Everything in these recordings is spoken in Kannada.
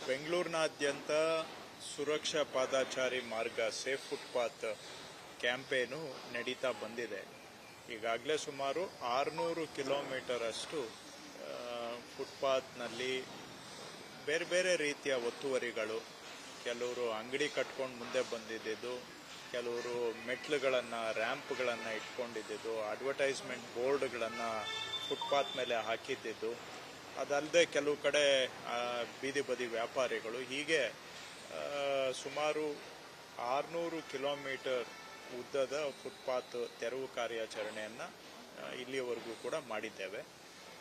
ಬೆಂಗಳೂರಿನಾದ್ಯಂತ ಸುರಕ್ಷಾ ಪಾದಚಾರಿ ಮಾರ್ಗ ಸೇಫ್ ಫುಟ್ಪಾತ್ ಕ್ಯಾಂಪೇನು ನಡೀತಾ ಬಂದಿದೆ. ಈಗಾಗಲೇ ಸುಮಾರು 600 ಕಿಲೋಮೀಟರ್ ಅಷ್ಟು ಫುಟ್ಪಾತ್ನಲ್ಲಿ ಬೇರೆ ಬೇರೆ ರೀತಿಯ ಒತ್ತುವರಿಗಳು, ಕೆಲವರು ಅಂಗಡಿ ಕಟ್ಕೊಂಡು ಮುಂದೆ ಬಂದಿದ್ದು, ಕೆಲವರು ಮೆಟ್ಲುಗಳನ್ನು ರ್ಯಾಂಪ್ಗಳನ್ನು ಇಟ್ಕೊಂಡಿದ್ದು, ಅಡ್ವರ್ಟೈಸ್ಮೆಂಟ್ ಬೋರ್ಡ್ಗಳನ್ನು ಫುಟ್ಪಾತ್ ಮೇಲೆ ಹಾಕಿದ್ದು, ಅದಲ್ಲದೆ ಕೆಲವು ಕಡೆ ಬೀದಿ ಬದಿ ವ್ಯಾಪಾರಿಗಳು, ಹೀಗೆ ಸುಮಾರು 600 ಕಿಲೋಮೀಟರ್ ಉದ್ದದ ಫುಟ್ಪಾತ್ ತೆರವು ಕಾರ್ಯಾಚರಣೆಯನ್ನು ಇಲ್ಲಿಯವರೆಗೂ ಕೂಡ ಮಾಡಿದ್ದೇವೆ.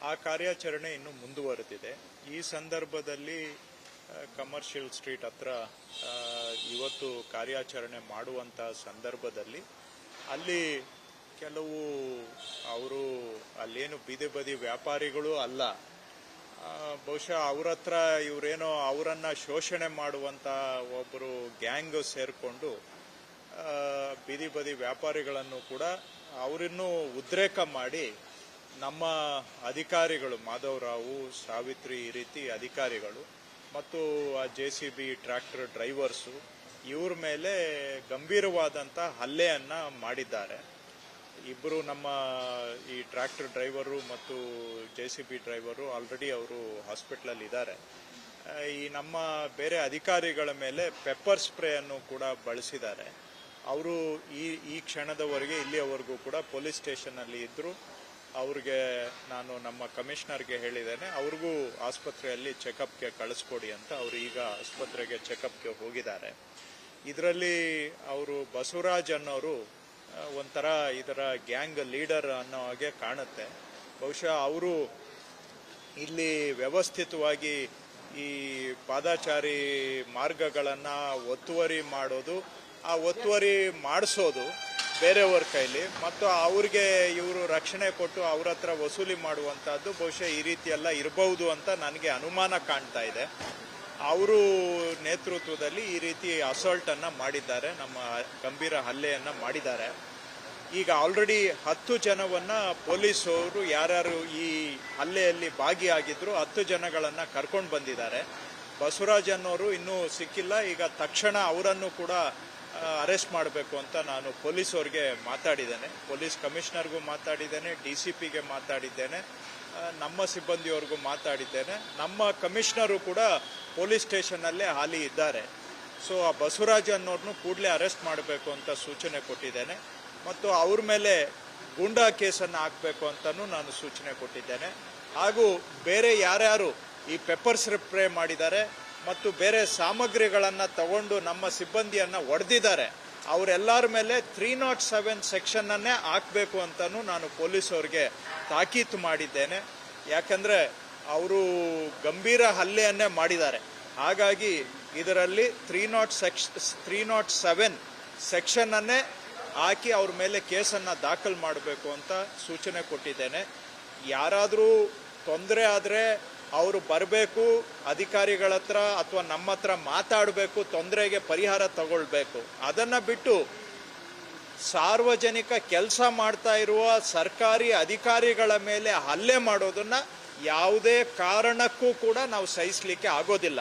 ಆ ಕಾರ್ಯಾಚರಣೆ ಇನ್ನು ಮುಂದುವರೆದಿದೆ. ಈ ಸಂದರ್ಭದಲ್ಲಿ ಕಮರ್ಷಿಯಲ್ ಸ್ಟ್ರೀಟ್ ಹತ್ರ ಇವತ್ತು ಕಾರ್ಯಾಚರಣೆ ಮಾಡುವಂತಹ ಸಂದರ್ಭದಲ್ಲಿ ಅಲ್ಲಿ ಕೆಲವು ಅವರು ಅಲ್ಲೇನು ಬೀದಿ ಬದಿ ವ್ಯಾಪಾರಿಗಳು ಅಲ್ಲ, ಬಹುಶಃ ಅವ್ರ ಹತ್ರ ಇವರೇನೋ ಅವರನ್ನ ಶೋಷಣೆ ಮಾಡುವಂತ ಒಬ್ಬರು ಗ್ಯಾಂಗ್ ಸೇರ್ಕೊಂಡು ಬೀದಿ ಬದಿ ವ್ಯಾಪಾರಿಗಳನ್ನು ಕೂಡ ಅವರನ್ನು ಉದ್ರೇಕ ಮಾಡಿ ನಮ್ಮ ಅಧಿಕಾರಿಗಳು, ಮಾಧವರಾವು, ಸಾವಿತ್ರಿ, ಈ ರೀತಿ ಅಧಿಕಾರಿಗಳು ಮತ್ತು JCB ಟ್ರ್ಯಾಕ್ಟರ್ ಡ್ರೈವರ್ಸು ಇವ್ರ ಮೇಲೆ ಗಂಭೀರವಾದಂಥ ಹಲ್ಲೆಯನ್ನು ಮಾಡಿದ್ದಾರೆ. ಇಬ್ಬರು ನಮ್ಮ ಈ ಟ್ರ್ಯಾಕ್ಟರ್ ಡ್ರೈವರು ಮತ್ತು JCB ಡ್ರೈವರು ಆಲ್ರೆಡಿ ಅವರು ಹಾಸ್ಪಿಟ್ಲಲ್ಲಿ ಇದ್ದಾರೆ. ಈ ನಮ್ಮ ಬೇರೆ ಅಧಿಕಾರಿಗಳ ಮೇಲೆ ಪೆಪ್ಪರ್ ಸ್ಪ್ರೇಯನ್ನು ಕೂಡ ಬಳಸಿದ್ದಾರೆ. ಅವರು ಈ ಕ್ಷಣದವರೆಗೆ ಇಲ್ಲಿಯವರೆಗೂ ಕೂಡ ಪೊಲೀಸ್ ಸ್ಟೇಷನ್ನಲ್ಲಿ ಇದ್ದರು. ಅವ್ರಿಗೆ ನಾನು ನಮ್ಮ ಕಮಿಷನರ್ಗೆ ಹೇಳಿದ್ದೇನೆ, ಅವ್ರಿಗೂ ಆಸ್ಪತ್ರೆಯಲ್ಲಿ ಚೆಕಪ್ಗೆ ಕಳಿಸ್ಕೊಡಿ ಅಂತ. ಅವರು ಈಗ ಆಸ್ಪತ್ರೆಗೆ ಚೆಕಪ್ಗೆ ಹೋಗಿದ್ದಾರೆ. ಇದರಲ್ಲಿ ಅವರು ಬಸವರಾಜ್ ಅನ್ನೋರು ಒಂಥರ ಇದರ ಗ್ಯಾಂಗ್ ಲೀಡರ್ ಅನ್ನೋ ಹಾಗೆ ಕಾಣುತ್ತೆ. ಬಹುಶಃ ಅವರು ಇಲ್ಲಿ ವ್ಯವಸ್ಥಿತವಾಗಿ ಈ ಪಾದಚಾರಿ ಮಾರ್ಗಗಳನ್ನು ಒತ್ತುವರಿ ಮಾಡೋದು, ಆ ಒತ್ತುವರಿ ಮಾಡಿಸೋದು ಬೇರೆಯವ್ರ ಕೈಲಿ, ಮತ್ತು ಅವ್ರಿಗೆ ಇವರು ರಕ್ಷಣೆ ಕೊಟ್ಟು ಅವ್ರ ಹತ್ರ ವಸೂಲಿ ಮಾಡುವಂಥದ್ದು ಬಹುಶಃ ಈ ರೀತಿಯೆಲ್ಲ ಇರಬಹುದು ಅಂತ ನನಗೆ ಅನುಮಾನ ಕಾಣ್ತಾ ಇದೆ. ಅವರು ನೇತೃತ್ವದಲ್ಲಿ ಈ ರೀತಿ ಅಸಾಲ್ಟನ್ನು ಮಾಡಿದ್ದಾರೆ, ನಮ್ಮ ಗಂಭೀರ ಹಲ್ಲೆಯನ್ನು ಮಾಡಿದ್ದಾರೆ. ಈಗ ಆಲ್ರೆಡಿ 10 ಜನವನ್ನು ಪೊಲೀಸರು ಯಾರ್ಯಾರು ಈ ಹಲ್ಲೆಯಲ್ಲಿ ಭಾಗಿಯಾಗಿದ್ರು 10 ಜನಗಳನ್ನು ಕರ್ಕೊಂಡು ಬಂದಿದ್ದಾರೆ. ಬಸವರಾಜ್ ಅನ್ನೋರು ಇನ್ನೂ ಸಿಕ್ಕಿಲ್ಲ. ಈಗ ತಕ್ಷಣ ಅವರನ್ನು ಕೂಡ ಅರೆಸ್ಟ್ ಮಾಡಬೇಕು ಅಂತ ನಾನು ಪೊಲೀಸವ್ರಿಗೆ ಮಾತಾಡಿದ್ದೇನೆ. ಪೊಲೀಸ್ ಕಮಿಷನರ್ಗೂ ಮಾತಾಡಿದ್ದೇನೆ, DCPಗೆ ಮಾತಾಡಿದ್ದೇನೆ, ನಮ್ಮ ಸಿಬ್ಬಂದಿಯವ್ರಿಗೂ ಮಾತಾಡಿದ್ದೇನೆ. ನಮ್ಮ ಕಮಿಷನರು ಕೂಡ ಪೊಲೀಸ್ ಸ್ಟೇಷನ್ನಲ್ಲೇ ಹಾಲಿ ಇದ್ದಾರೆ. ಸೊ ಆ ಬಸವರಾಜ್ ಅನ್ನೋರ್ನು ಕೂಡಲೇ ಅರೆಸ್ಟ್ ಮಾಡಬೇಕು ಅಂತ ಸೂಚನೆ ಕೊಟ್ಟಿದ್ದೇನೆ. ಮತ್ತು ಅವ್ರ ಮೇಲೆ ಗೂಂಡಾ ಕೇಸನ್ನು ಹಾಕಬೇಕು ಅಂತಲೂ ನಾನು ಸೂಚನೆ ಕೊಟ್ಟಿದ್ದೇನೆ. ಹಾಗೂ ಬೇರೆ ಯಾರ್ಯಾರು ಈ ಪೆಪ್ಪರ್ ಸ್ಪ್ರೇ ಮಾಡಿದ್ದಾರೆ ಮತ್ತು ಬೇರೆ ಸಾಮಗ್ರಿಗಳನ್ನು ತಗೊಂಡು ನಮ್ಮ ಸಿಬ್ಬಂದಿಯನ್ನು ಹೊಡೆದಿದ್ದಾರೆ, ಅವರೆಲ್ಲರ ಮೇಲೆ 307 ಸೆಕ್ಷನ್ನನ್ನೇ ಹಾಕಬೇಕು ಅಂತಲೂ ನಾನು ಪೊಲೀಸವ್ರಿಗೆ ತಾಕೀತು ಮಾಡಿದ್ದೇನೆ. ಯಾಕಂದರೆ ಅವರು ಗಂಭೀರ ಹಲ್ಲೆಯನ್ನೇ ಮಾಡಿದ್ದಾರೆ. ಹಾಗಾಗಿ ಇದರಲ್ಲಿ 307 ಸೆಕ್ಷನ್ನನ್ನೇ ಹಾಕಿ ಅವ್ರ ಮೇಲೆ ಕೇಸನ್ನು ದಾಖಲು ಮಾಡಬೇಕು ಅಂತ ಸೂಚನೆ ಕೊಟ್ಟಿದ್ದೇನೆ. ಯಾರಾದರೂ ತೊಂದರೆ ಆದರೆ ಅವರು ಬರಬೇಕು, ಅಧಿಕಾರಿಗಳ ಹತ್ರ ಅಥವಾ ನಮ್ಮ ಹತ್ರ ಮಾತಾಡಬೇಕು, ತೊಂದರೆಗೆ ಪರಿಹಾರ ತಗೊಳ್ಬೇಕು. ಅದನ್ನು ಬಿಟ್ಟು ಸಾರ್ವಜನಿಕ ಕೆಲಸ ಮಾಡ್ತಾ ಇರುವ ಸರ್ಕಾರಿ ಅಧಿಕಾರಿಗಳ ಮೇಲೆ ಹಲ್ಲೆ ಮಾಡೋದನ್ನು ಯಾವುದೇ ಕಾರಣಕ್ಕೂ ಕೂಡ ನಾವು ಸಹಿಸಲಿಕ್ಕೆ ಆಗೋದಿಲ್ಲ.